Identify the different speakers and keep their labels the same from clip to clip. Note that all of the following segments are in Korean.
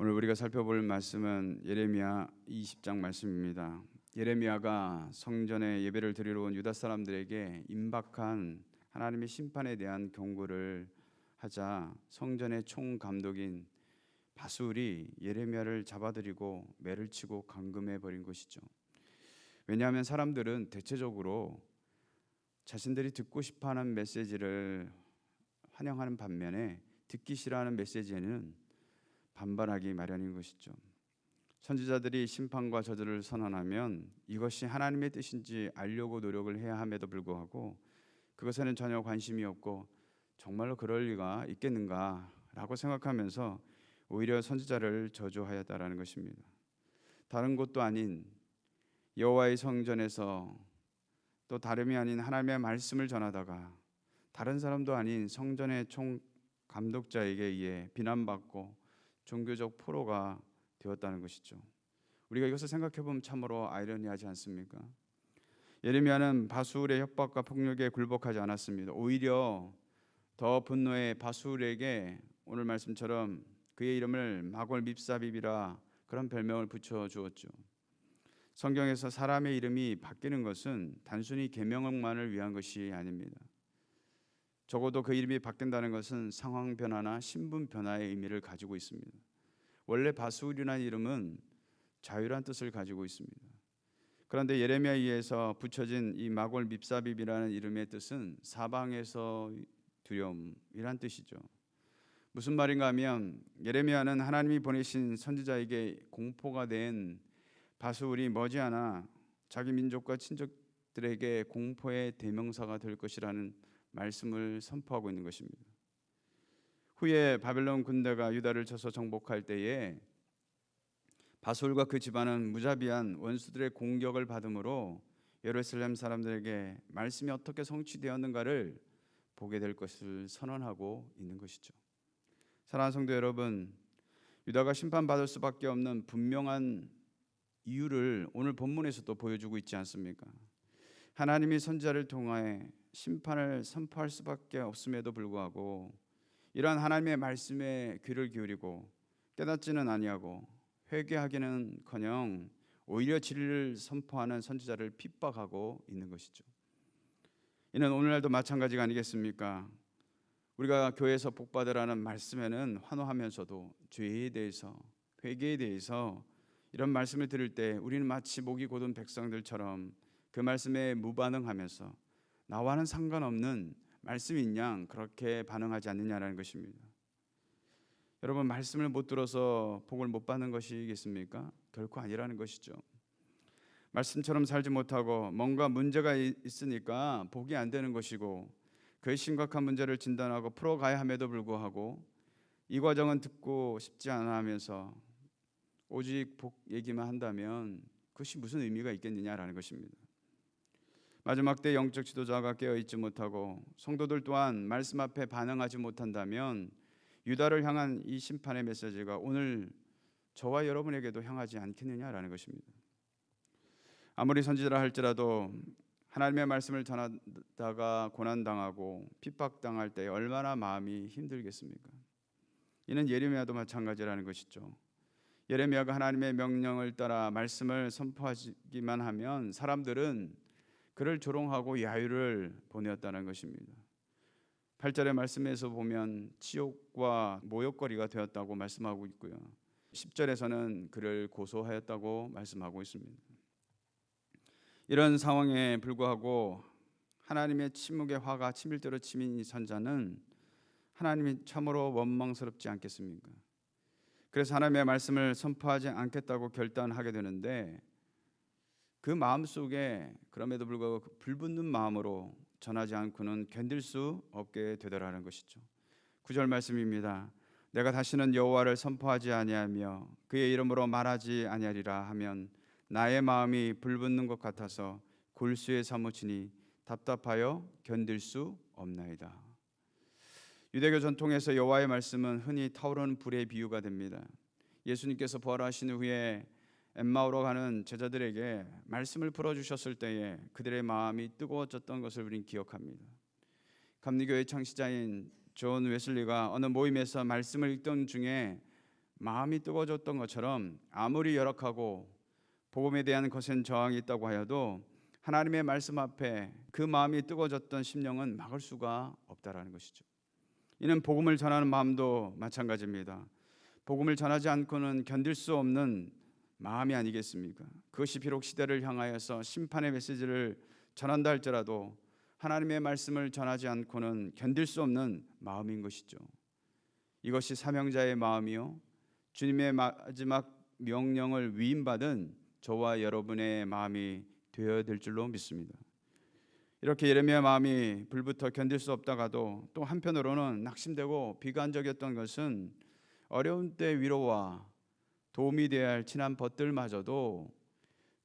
Speaker 1: 오늘 우리가 살펴볼 말씀은 예레미야 20장 말씀입니다. 예레미야가 성전에 예배를 드리러 온 유다 사람들에게 임박한 하나님의 심판에 대한 경고를 하자 성전의 총감독인 바술이 예레미야를 잡아들이고 매를 치고 감금해 버린 것이죠. 왜냐하면 사람들은 대체적으로 자신들이 듣고 싶어하는 메시지를 환영하는 반면에 듣기 싫어하는 메시지에는 반발하기 마련인 것이죠. 선지자들이 심판과 저주를 선언하면 이것이 하나님의 뜻인지 알려고 노력을 해야 함에도 불구하고 그것에는 전혀 관심이 없고 정말로 그럴 리가 있겠는가라고 생각하면서 오히려 선지자를 저주하였다라는 것입니다. 다른 곳도 아닌 여호와의 성전에서 또 다름이 아닌 하나님의 말씀을 전하다가 다른 사람도 아닌 성전의 총감독자에게 의해 비난받고 종교적 포로가 되었다는 것이죠. 우리가 이것을 생각해 보면 참으로 아이러니하지 않습니까? 예레미야는 바술의 협박과 폭력에 굴복하지 않았습니다. 오히려 더 분노해 바술에게 오늘 말씀처럼 그의 이름을 마골 밉사빕이라 그런 별명을 붙여 주었죠. 성경에서 사람의 이름이 바뀌는 것은 단순히 계명만을 위한 것이 아닙니다. 적어도 그 이름이 바뀐다는 것은 상황 변화나 신분 변화의 의미를 가지고 있습니다. 원래 바술이라는 이름은 자유란 뜻을 가지고 있습니다. 그런데 예레미야에 의해서 붙여진 이 마골 밉사빕이라는 이름의 뜻은 사방에서 두려움이란 뜻이죠. 무슨 말인가 하면 예레미야는 하나님이 보내신 선지자에게 공포가 된 바술이 머지않아 자기 민족과 친족들에게 공포의 대명사가 될 것이라는 말씀을 선포하고 있는 것입니다. 후에 바벨론 군대가 유다를 쳐서 정복할 때에 바술과 그 집안은 무자비한 원수들의 공격을 받음으로 예루살렘 사람들에게 말씀이 어떻게 성취되었는가를 보게 될 것을 선언하고 있는 것이죠. 사랑하는 성도 여러분, 유다가 심판받을 수밖에 없는 분명한 이유를 오늘 본문에서도 보여주고 있지 않습니까? 하나님이 선지자를 통하여 심판을 선포할 수밖에 없음에도 불구하고 이러한 하나님의 말씀에 귀를 기울이고 깨닫지는 아니하고 회개하기는커녕 오히려 진리를 선포하는 선지자를 핍박하고 있는 것이죠. 이는 오늘날도 마찬가지가 아니겠습니까? 우리가 교회에서 복받으라는 말씀에는 환호하면서도 죄에 대해서 회개에 대해서 이런 말씀을 들을 때 우리는 마치 목이 곧은 백성들처럼 그 말씀에 무반응하면서 나와는 상관없는 말씀인 양 그렇게 반응하지 않느냐라는 것입니다. 여러분, 말씀을 못 들어서 복을 못 받는 것이겠습니까? 결코 아니라는 것이죠. 말씀처럼 살지 못하고 뭔가 문제가 있으니까 복이 안 되는 것이고 그 심각한 문제를 진단하고 풀어가야 함에도 불구하고 이 과정은 듣고 싶지 않아 하면서 오직 복 얘기만 한다면 그것이 무슨 의미가 있겠느냐라는 것입니다. 마지막 때 영적 지도자가 깨어있지 못하고 성도들 또한 말씀 앞에 반응하지 못한다면 유다를 향한 이 심판의 메시지가 오늘 저와 여러분에게도 향하지 않겠느냐라는 것입니다. 아무리 선지자라 할지라도 하나님의 말씀을 전하다가 고난당하고 핍박당할 때 얼마나 마음이 힘들겠습니까? 이는 예레미야도 마찬가지라는 것이죠. 예레미야가 하나님의 명령을 따라 말씀을 선포하기만 하면 사람들은 그를 조롱하고 야유를 보내었다는 것입니다. 8절의 말씀에서 보면 치욕과 모욕거리가 되었다고 말씀하고 있고요. 10절에서는 그를 고소하였다고 말씀하고 있습니다. 이런 상황에 불구하고 하나님의 침묵의 화가 치밀대로 치민 이 선자는 하나님이 참으로 원망스럽지 않겠습니까? 그래서 하나님의 말씀을 선포하지 않겠다고 결단하게 되는데 그 마음속에 그럼에도 불구하고 불붙는 마음으로 전하지 않고는 견딜 수 없게 되더라는 것이죠. 9절 말씀입니다. 내가 다시는 여호와를 선포하지 아니하며 그의 이름으로 말하지 아니하리라 하면 나의 마음이 불붙는 것 같아서 골수에 사무치니 답답하여 견딜 수 없나이다. 유대교 전통에서 여호와의 말씀은 흔히 타오르는 불의 비유가 됩니다. 예수님께서 부활하신 후에 엠마오로 가는 제자들에게 말씀을 풀어주셨을 때에 그들의 마음이 뜨거워졌던 것을 우리는 기억합니다. 감리교의 창시자인 존 웨슬리가 어느 모임에서 말씀을 읽던 중에 마음이 뜨거워졌던 것처럼 아무리 열악하고 복음에 대한 거센 저항이 있다고 하여도 하나님의 말씀 앞에 그 마음이 뜨거워졌던 심령은 막을 수가 없다라는 것이죠. 이는 복음을 전하는 마음도 마찬가지입니다. 복음을 전하지 않고는 견딜 수 없는 마음이 아니겠습니까? 그것이 비록 시대를 향하여서 심판의 메시지를 전한다 할지라도 하나님의 말씀을 전하지 않고는 견딜 수 없는 마음인 것이죠. 이것이 사명자의 마음이요, 주님의 마지막 명령을 위임받은 저와 여러분의 마음이 되어야 될 줄로 믿습니다. 이렇게 예레미야 마음이 불부터 견딜 수 없다가도 또 한편으로는 낙심되고 비관적이었던 것은 어려운 때 위로와 도움이 되어야 할 친한 벗들마저도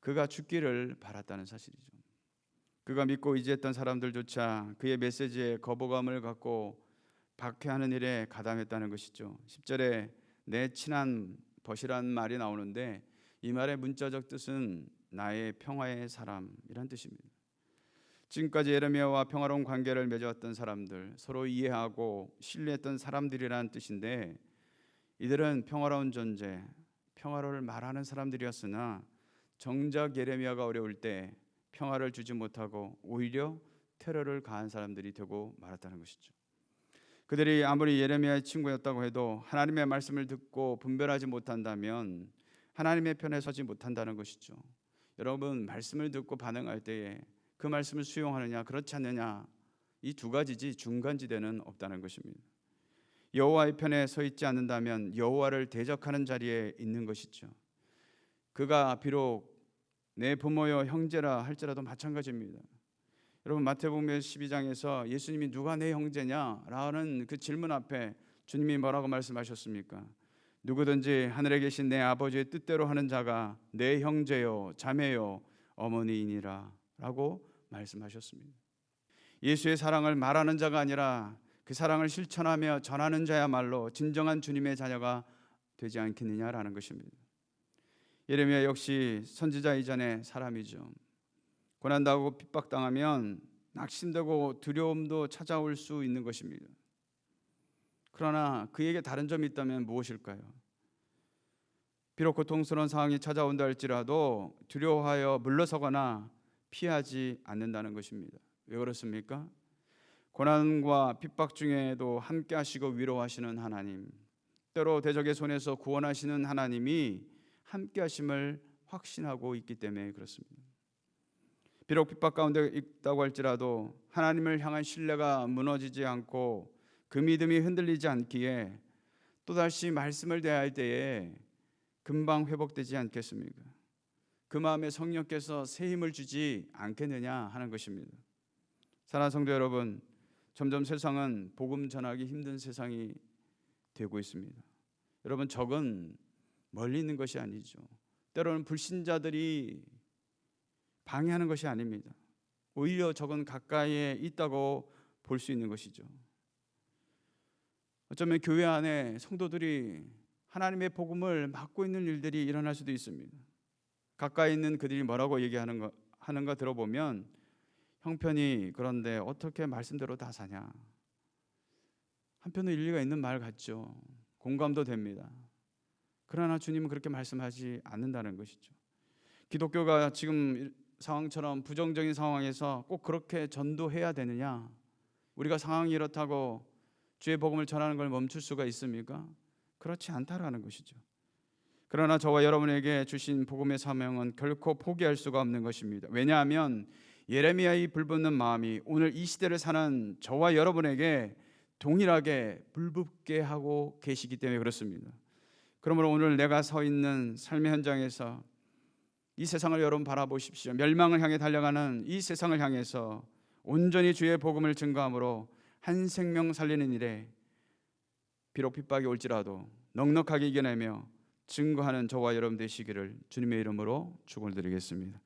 Speaker 1: 그가 죽기를 바랐다는 사실이죠. 그가 믿고 의지했던 사람들조차 그의 메시지에 거부감을 갖고 박해하는 일에 가담했다는 것이죠. 10절에 내 친한 벗이란 말이 나오는데 이 말의 문자적 뜻은 나의 평화의 사람이란 뜻입니다. 지금까지 예레미야와 평화로운 관계를 맺어왔던 사람들, 서로 이해하고 신뢰했던 사람들이라는 뜻인데 이들은 평화로운 존재, 평화를 말하는 사람들이었으나 정작 예레미야가 어려울 때 평화를 주지 못하고 오히려 테러를 가한 사람들이 되고 말았다는 것이죠. 그들이 아무리 예레미야의 친구였다고 해도 하나님의 말씀을 듣고 분별하지 못한다면 하나님의 편에 서지 못한다는 것이죠. 여러분, 말씀을 듣고 반응할 때에 그 말씀을 수용하느냐 그렇지 않느냐, 이 두 가지지 중간지대는 없다는 것입니다. 여호와의 편에 서 있지 않는다면 여호와를 대적하는 자리에 있는 것이죠. 그가 비록 내 부모여 형제라 할지라도 마찬가지입니다. 여러분, 마태복음 12장에서 예수님이 누가 내 형제냐라는 그 질문 앞에 주님이 뭐라고 말씀하셨습니까? 누구든지 하늘에 계신 내 아버지의 뜻대로 하는 자가 내 형제요 자매요 어머니이니라 라고 말씀하셨습니다. 예수의 사랑을 말하는 자가 아니라 그 사랑을 실천하며 전하는 자야말로 진정한 주님의 자녀가 되지 않겠느냐라는 것입니다. 예레미야 역시 선지자 이전의 사람이죠. 고난당하고 핍박당하면 낙심되고 두려움도 찾아올 수 있는 것입니다. 그러나 그에게 다른 점이 있다면 무엇일까요? 비록 고통스러운 상황이 찾아온다 할지라도 두려워하여 물러서거나 피하지 않는다는 것입니다. 왜 그렇습니까? 고난과 핍박 중에도 함께 하시고 위로하시는 하나님, 때로 대적의 손에서 구원하시는 하나님이 함께 하심을 확신하고 있기 때문에 그렇습니다. 비록 핍박 가운데 있다고 할지라도 하나님을 향한 신뢰가 무너지지 않고 그 믿음이 흔들리지 않기에 또다시 말씀을 대할 때에 금방 회복되지 않겠습니까? 그 마음에 성령께서 새 힘을 주지 않겠느냐 하는 것입니다. 사랑하는 성도 여러분, 점점 세상은 복음 전하기 힘든 세상이 되고 있습니다. 여러분, 적은 멀리 있는 것이 아니죠. 때로는 불신자들이 방해하는 것이 아닙니다. 오히려 적은 가까이에 있다고 볼 수 있는 것이죠. 어쩌면 교회 안에 성도들이 하나님의 복음을 막고 있는 일들이 일어날 수도 있습니다. 가까이 있는 그들이 뭐라고 하는가 들어보면 형편이 그런데 어떻게 말씀대로 다 사냐. 한편으로 일리가 있는 말 같죠. 공감도 됩니다. 그러나 주님은 그렇게 말씀하지 않는다는 것이죠. 기독교가 지금 상황처럼 부정적인 상황에서 꼭 그렇게 전도해야 되느냐? 우리가 상황이 이렇다고 주의 복음을 전하는 걸 멈출 수가 있습니까? 그렇지 않다라는 것이죠. 그러나 저와 여러분에게 주신 복음의 사명은 결코 포기할 수가 없는 것입니다. 왜냐하면 예레미야의 불붙는 마음이 오늘 이 시대를 사는 저와 여러분에게 동일하게 불붙게 하고 계시기 때문에 그렇습니다. 그러므로 오늘 내가 서 있는 삶의 현장에서 이 세상을 여러분 바라보십시오. 멸망을 향해 달려가는 이 세상을 향해서 온전히 주의 복음을 증거함으로 한 생명 살리는 일에 비록 핍박이 올지라도 넉넉하게 이겨내며 증거하는 저와 여러분 되시기를 주님의 이름으로 축원드리겠습니다.